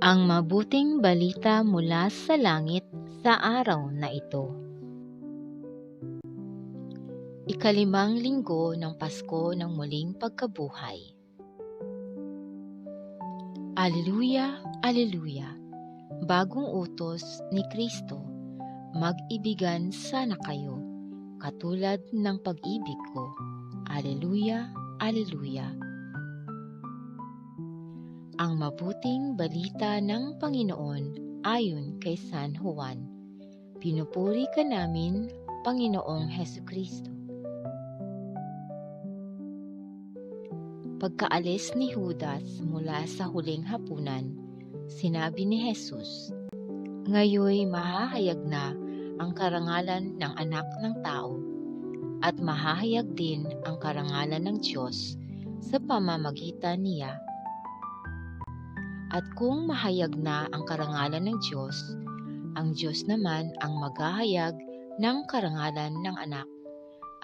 Ang mabuting balita mula sa langit sa araw na ito. Ikalimang linggo ng Pasko ng muling pagkabuhay. Aleluya, aleluya! Bagong utos ni Kristo, mag-ibigan sana kayo, katulad ng pag-ibig ko. Aleluya, aleluya! Ang mabuting balita ng Panginoon ayon kay San Juan. Pinupuri ka namin, Panginoong Hesukristo. Pagkaalis ni Judas mula sa huling hapunan, sinabi ni Jesus, "Ngayoy mahahayag na ang karangalan ng Anak ng Tao, at mahahayag din ang karangalan ng Diyos sa pamamagitan niya. At kung mahayag na ang karangalan ng Diyos, ang Diyos naman ang maghahayag ng karangalan ng Anak,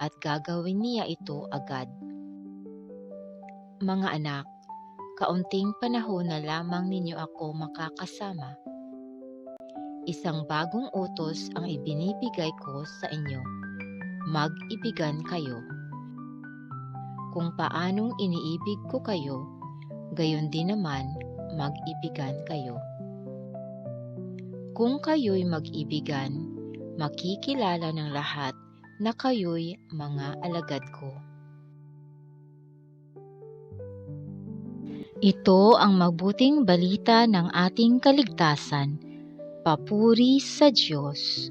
at gagawin niya ito agad. Mga anak, kaunting panahon na lamang ninyo ako makakasama. Isang bagong utos ang ibinibigay ko sa inyo, mag-ibigan kayo. Kung paanong iniibig ko kayo, gayon din naman mag-ibigan kayo. Kung kayo'y mag-ibigan, makikilala ng lahat na kayo'y mga alagad ko." Ito ang mabuting balita ng ating kaligtasan. Papuri sa Diyos.